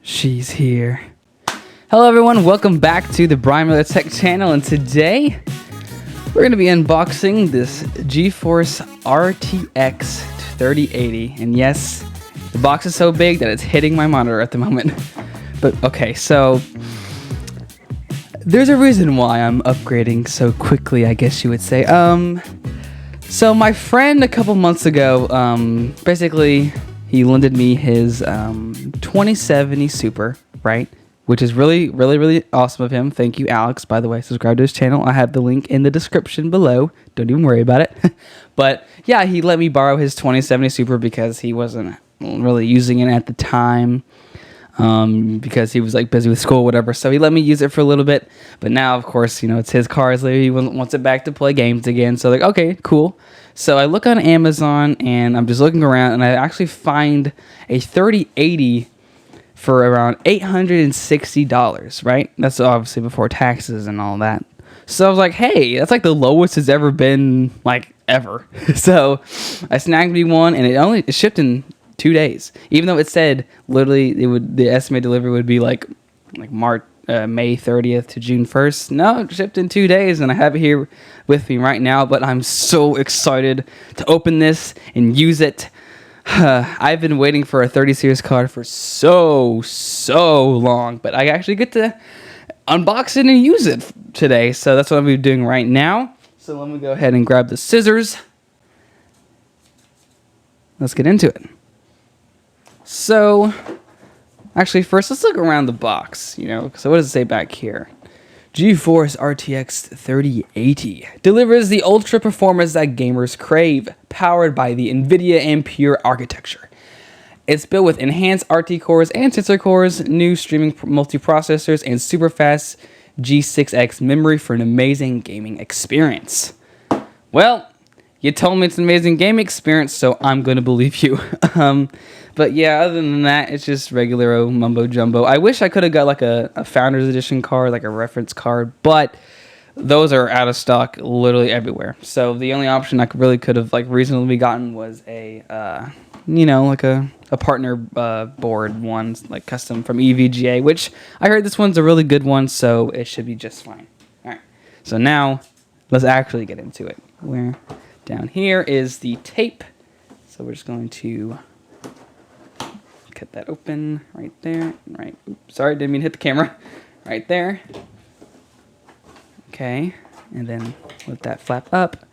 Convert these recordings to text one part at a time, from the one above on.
She's here. Hello everyone, welcome back to the Brian Miller Tech channel, and today we're going to be unboxing this GeForce RTX 3080. And yes, the box is so big that it's hitting my monitor at the moment. But okay, so there's a reason why I'm upgrading so quickly, I guess you would say. So my friend a couple months ago, basically he lended me his 2070 Super, right? Which is really awesome of him. Thank you, Alex. By the way, subscribe to his channel. I have the link in the description below. Don't even worry about it. But yeah, he let me borrow his 2070 Super because he wasn't really using it at the time. Because he was like busy with school or whatever. So he let me use it for a little bit. But now, of course, you know, it's his car. So he wants it back to play games again. So like, okay, cool. So I look on Amazon and I'm just looking around and I actually find a 3080 for around $860, right? That's obviously before taxes and all that. So I was like, hey, that's like the lowest it's ever been, like, ever. So I snagged me one and it shipped in 2 days. Even though it said literally the estimated delivery would be like May 30th to June 1st. No, it shipped in 2 days and I have it here with me right now, but I'm so excited to open this and use it. I've been waiting for a 30 series card for so long, but I actually get to unbox it and use it today. So that's what I'm going to be doing right now. So let me go ahead and grab the scissors. Let's get into it. So, actually first let's look around the box, you know. So what does it say back here? GeForce RTX 3080 delivers the ultra performance that gamers crave, powered by the NVIDIA Ampere architecture. It's built with enhanced RT cores and tensor cores, new streaming multiprocessors, and super fast G6X memory for an amazing gaming experience. Well, you told me it's an amazing gaming experience, so I'm going to believe you. But yeah, other than that, it's just regular mumbo jumbo. I wish I could have got like a Founders Edition card, like a reference card, but those are out of stock literally everywhere. So the only option I really could have like reasonably gotten was a, you know, like a partner board one, like custom from EVGA, which I heard this one's a really good one, so it should be just fine. All right, so now let's actually get into it. Where down here is the tape. So we're just going to cut that open right there. Right. Oops, sorry, didn't mean to hit the camera. Right there. Okay. And then let that flap up.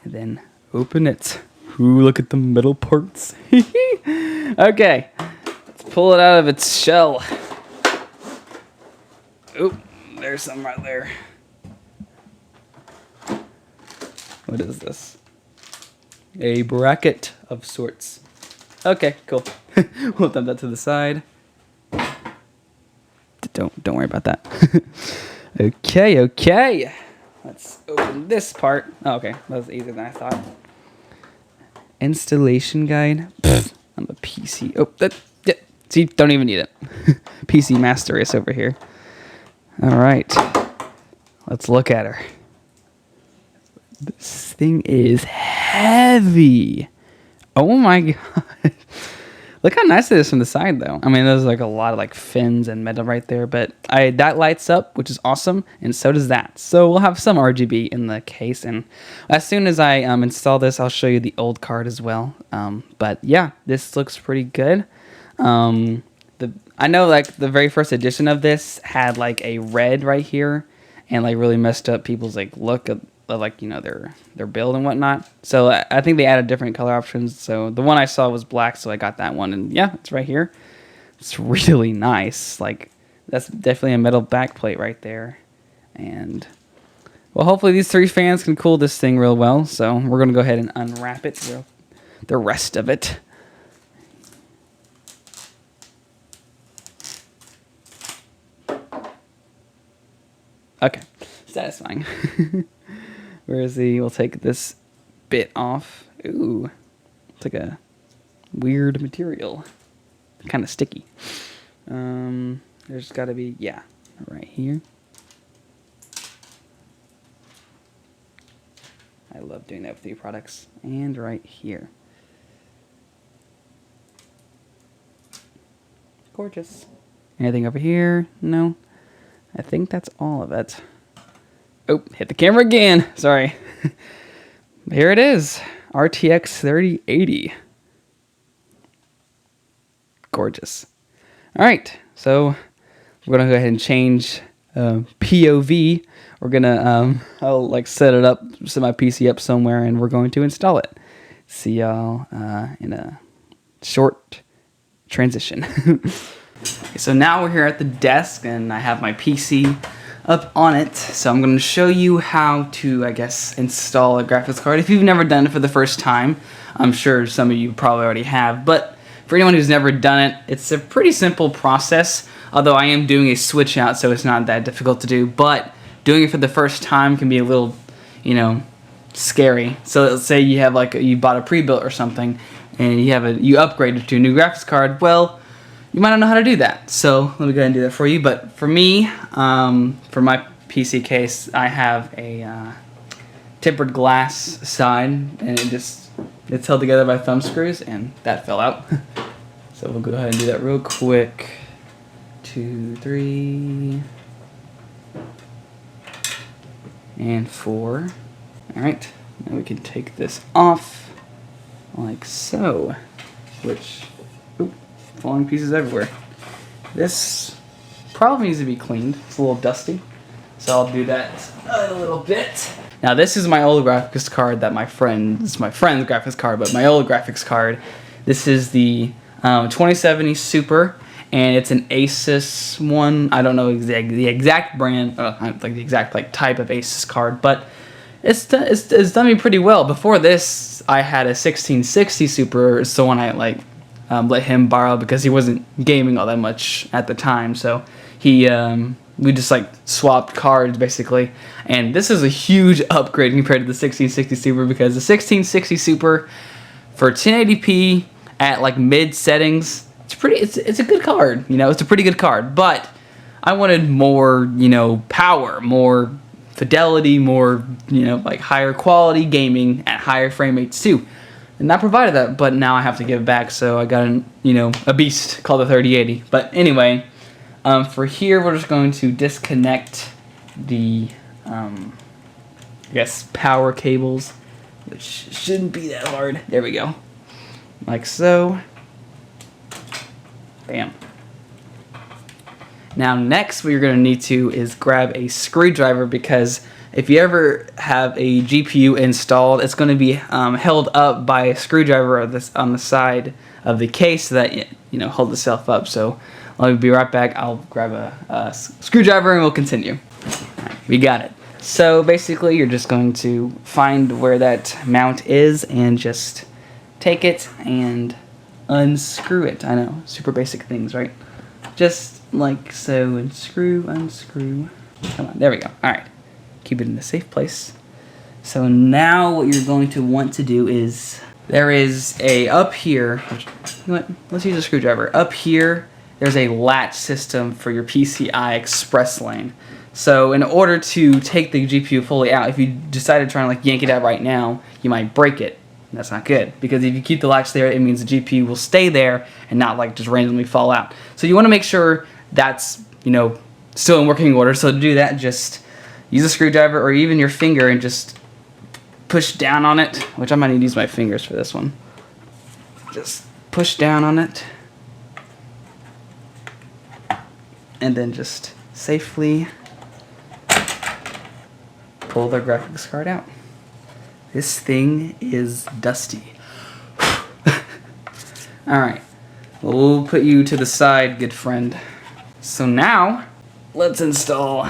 And then open it. Ooh, look at the metal parts. Okay. Let's pull it out of its shell. Oop, there's some right there. What is this? A bracket of sorts. Okay, cool. We'll dump that to the side. Don't worry about that. Okay. Let's open this part. Oh, okay, that was easier than I thought. Installation guide. I'm a PC. Oh, yeah. See, don't even need it. PC master is over here. All right, let's look at her. This thing is heavy. Oh my god. Look how nice it is from the side though. I mean, there's like a lot of like fins and metal right there, but that lights up, which is awesome, and so does that. So we'll have some RGB in the case, and as soon as I install this, I'll show you the old card as well. But yeah, this looks pretty good. I know like the very first edition of this had like a red right here, and like really messed up people's like look of like, you know, their build and whatnot. So I think they added different color options. So the one I saw was black, so I got that one, and yeah, it's right here. It's really nice. Like, that's definitely a metal backplate right there. And well, hopefully these 3 fans can cool this thing real well. So we're gonna go ahead and unwrap it, the rest of it. Okay, satisfying. Where is we'll take this bit off. Ooh, it's like a weird material. Kind of sticky. There's got to be, yeah, right here. I love doing that with the products. And right here. Gorgeous. Anything over here? No. I think that's all of it. Oh, hit the camera again. Sorry. Here it is. RTX 3080. Gorgeous. All right, so we're gonna go ahead and change POV. We're gonna I'll like set it up, set my PC up somewhere, and we're going to install it. See y'all in a short transition. Okay, so now we're here at the desk, and I have my PC up on it. So I'm going to show you how to, I guess, install a graphics card. If you've never done it for the first time, I'm sure some of you probably already have, but for anyone who's never done it, it's a pretty simple process, although I am doing a switch out, so it's not that difficult to do, but doing it for the first time can be a little, you know, scary. So let's say you have you bought a pre-built or something, and you upgraded to a new graphics card. Well, you might not know how to do that. So let me go ahead and do that for you. But for me, for my PC case, I have a tempered glass side, and it's held together by thumb screws, and that fell out. So we'll go ahead and do that real quick. 2, 3, and 4. All right, now we can take this off like so, which, oop, falling pieces everywhere. This probably needs to be cleaned. It's a little dusty, so I'll do that a little bit. Now this is my old graphics card that my friend's graphics card, but my old graphics card. This is the 2070 Super, and it's an Asus one. I don't know the exact brand, like the exact type of Asus card, but it's done me pretty well. Before this, I had a 1660 Super. It's the one I let him borrow because he wasn't gaming all that much at the time. So we just swapped cards basically. And this is a huge upgrade compared to the 1660 Super, because the 1660 Super for 1080p at mid settings, it's a good card. You know, it's a pretty good card. But I wanted more, power, more fidelity, more, higher quality gaming at higher frame rates too. And that provided that, but now I have to give it back, so I got a beast called the 3080. But anyway, for here we're just going to disconnect the I guess power cables, which shouldn't be that hard. There we go. Like so. Bam. Now next what you're going to need to is grab a screwdriver, because if you ever have a GPU installed, it's going to be held up by a screwdriver on the side of the case so that hold itself up. So let me be right back. I'll grab a screwdriver and we'll continue. Right, we got it. So basically you're just going to find where that mount is and just take it and unscrew it. I know, super basic things, right? Just like so, unscrew. Come on, there we go. All right, keep it in a safe place. So now what you're going to want to do is, there is up here, you know what, let's use a screwdriver. Up here, there's a latch system for your PCI Express lane. So in order to take the GPU fully out, if you decide to try and yank it out right now, you might break it. And that's not good, because if you keep the latch there, it means the GPU will stay there and not just randomly fall out. So you want to make sure that's still in working order. So to do that, just use a screwdriver or even your finger and just push down on it, which I might need to use my fingers for this one. Just push down on it, and then just safely pull the graphics card out. This thing is dusty. Alright, we'll put you to the side, good friend. So now, let's install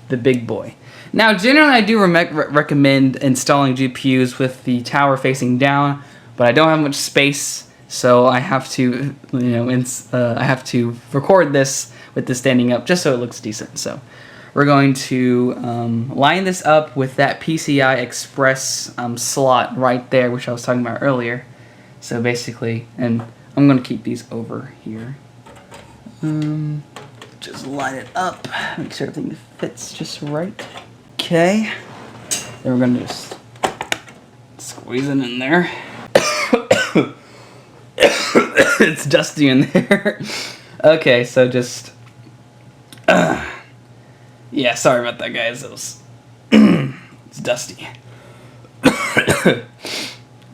the big boy. Now, generally I do recommend installing GPUs with the tower facing down, but I don't have much space, so I have to, I have to record this with this standing up just so it looks decent. So we're going to line this up with that PCI Express slot right there, which I was talking about earlier. So basically, and I'm going to keep these over here. Just line it up, make sure everything fits just right. Okay, then we're going to just squeeze it in there. It's dusty in there. Okay, so just yeah, sorry about that, guys. It was it's dusty.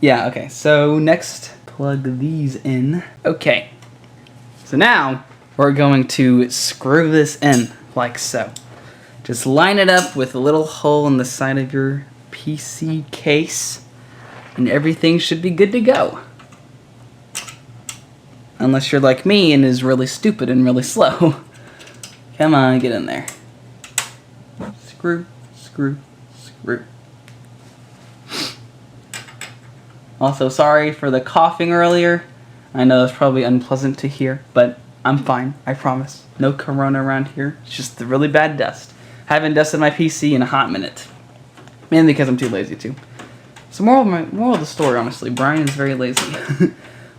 Yeah, okay. So next, plug these in. Okay. So now we're going to screw this in like so. Just line it up with a little hole in the side of your PC case, and everything should be good to go. Unless you're like me and is really stupid and really slow. Come on, get in there. Screw, screw, screw. Also, sorry for the coughing earlier. I know that's probably unpleasant to hear, but I'm fine, I promise. No corona around here. It's just the really bad dust. Haven't dusted my PC in a hot minute. Mainly because I'm too lazy to. So moral of the story, honestly, Brian is very lazy.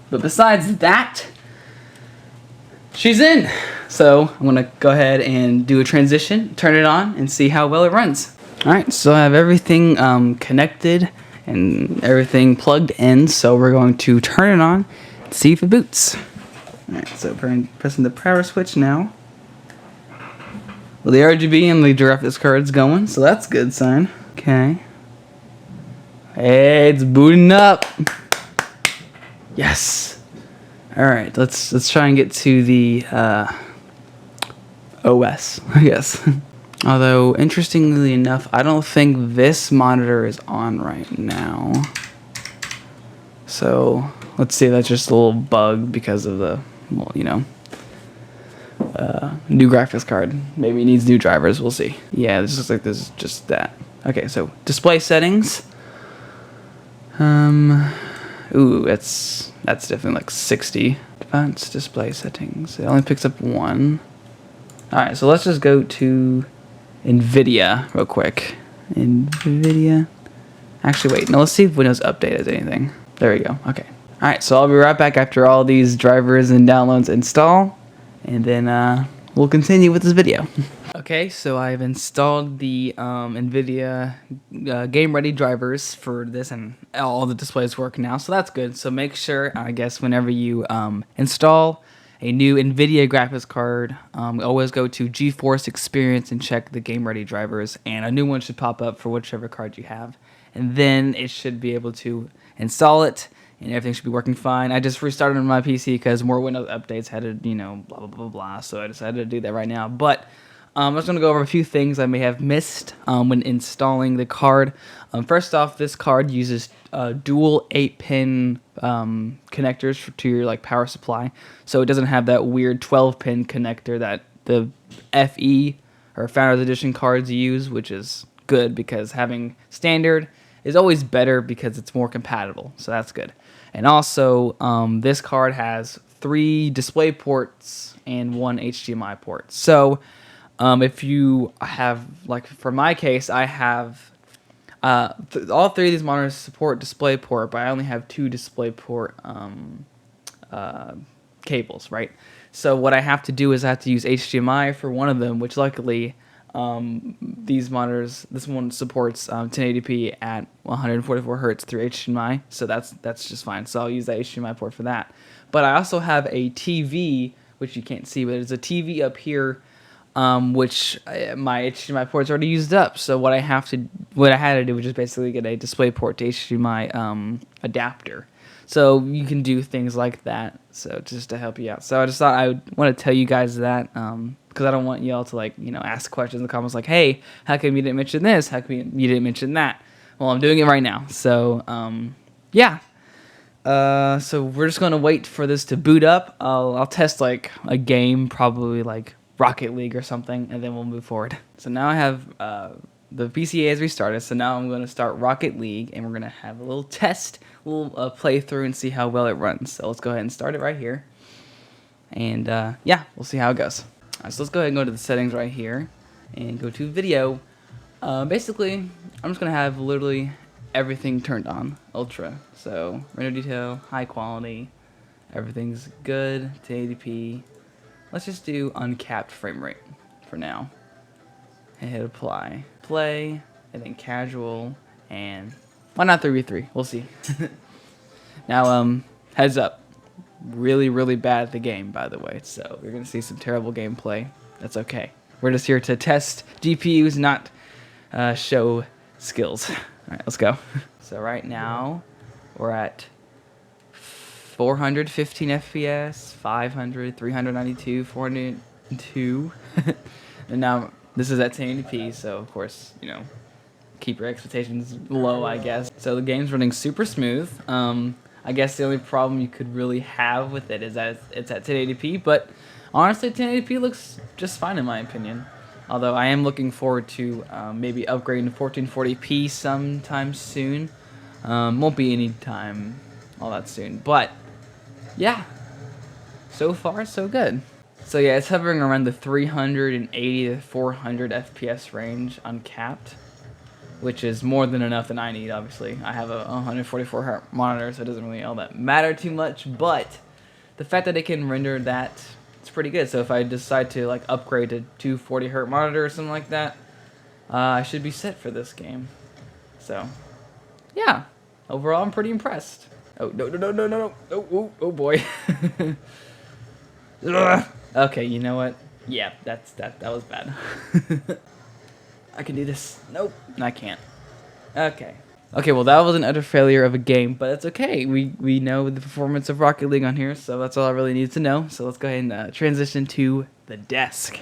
But besides that, she's in. So I'm gonna go ahead and do a transition, turn it on, and see how well it runs. Alright, so I have everything connected and everything plugged in, so we're going to turn it on and see if it boots. Alright, so pressing the power switch now. Well, the RGB and the graphics card's going, so that's a good sign. Okay. Hey, it's booting up. Yes. Alright, let's try and get to the OS, I guess. Although, interestingly enough, I don't think this monitor is on right now. So, let's see, that's just a little bug because of the, well, you know, new graphics card. Maybe it needs new drivers, we'll see. Yeah, this looks like this is just that. Okay, so, display settings. Ooh, that's definitely like 60. Advanced display settings. It only picks up one. Alright, so let's just go to NVIDIA real quick. NVIDIA. Actually, wait. No, let's see if Windows Update has anything. There we go. Okay. Alright, so I'll be right back after all these drivers and downloads install. And then we'll continue with this video. Okay, so I've installed the NVIDIA Game Ready drivers for this, and all the displays work now, so that's good. So make sure, I guess, whenever you install a new NVIDIA graphics card, always go to GeForce Experience and check the Game Ready drivers, and a new one should pop up for whichever card you have. And then it should be able to install it, and everything should be working fine. I just restarted my PC because more Windows updates had to, you know, blah, blah, blah, blah, so I decided to do that right now. But I'm just going to go over a few things I may have missed when installing the card. First off, this card uses dual 8-pin connectors to your power supply, so it doesn't have that weird 12-pin connector that the FE or Founders Edition cards use, which is good because having standard is always better because it's more compatible, so that's good. And also, this card has 3 display ports and 1 HDMI port. So if you have, like for my case, I have all 3 of these monitors support DisplayPort, but I only have 2 DisplayPort cables, right? So what I have to do is I have to use HDMI for one of them, which luckily these monitors, this one supports 1080p at 144 hertz through HDMI, so that's just fine. So I'll use that HDMI port for that. But I also have a TV, which you can't see, but it's a TV up here, which my HDMI port's already used up. So what I had to do was just basically get a DisplayPort to HDMI adapter. So you can do things like that. So just to help you out. So I just thought I would want to tell you guys that because I don't want y'all to ask questions in the comments like, hey, how come you didn't mention this? How come you didn't mention that? Well, I'm doing it right now. So yeah. So we're just gonna wait for this to boot up. I'll test a game, probably Rocket League or something, and then we'll move forward. So now I have the PC has restarted, so now I'm going to start Rocket League, and we're going to have a little test, a little playthrough, and see how well it runs. So let's go ahead and start it right here, and yeah, we'll see how it goes. All right, so let's go ahead and go to the settings right here, and go to video. Basically, I'm just going to have literally everything turned on, Ultra. So render detail, high quality, everything's good, 1080p. Let's just do uncapped frame rate for now. And hit apply. Play, and then casual, and why not 3v3? We'll see. Now, heads up. really, really bad at the game, by the way. So you're going to see some terrible gameplay. That's okay. We're just here to test GPUs, not show skills. All right, let's go. So right now, we're at 415 FPS, 500, 392, 402. And now this is at 1080p, so of course, you know, keep your expectations low, I guess. So the game's running super smooth. I guess the only problem you could really have with it is that it's at 1080p, but honestly, 1080p looks just fine in my opinion. Although I am looking forward to maybe upgrading to 1440p sometime soon. Won't be any time all that soon, but yeah, so far so good. So yeah, it's hovering around the 380 to 400 FPS range uncapped, which is more than enough that I need, obviously. I have a 144 Hz monitor, so it doesn't really all that matter too much, but the fact that it can render that, it's pretty good. So if I decide to like upgrade to 240 Hz monitor or something like that, I should be set for this game. So yeah, overall I'm pretty impressed. Oh, no. Oh boy. Okay, you know what? Yeah, that was bad. I can do this. Nope, I can't. Okay. Okay, well that was an utter failure of a game, but it's okay. We know the performance of Rocket League on here, so that's all I really need to know. So let's go ahead and transition to the desk.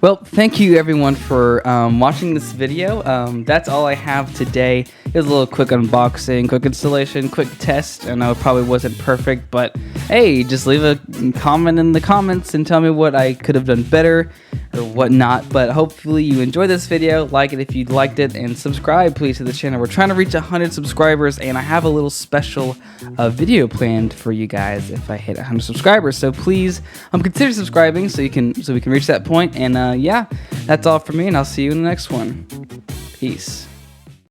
Well, thank you everyone for watching this video. That's all I have today. It was a little quick unboxing, quick installation, quick test. I know it probably wasn't perfect, but hey, just leave a comment in the comments and tell me what I could have done better or whatnot. But hopefully you enjoyed this video. Like it if you liked it, and subscribe please to the channel. We're trying to reach 100 subscribers, and I have a little special video planned for you guys if I hit 100 subscribers. So please consider subscribing so we can reach that point. And yeah, that's all for me, and I'll see you in the next one. Peace.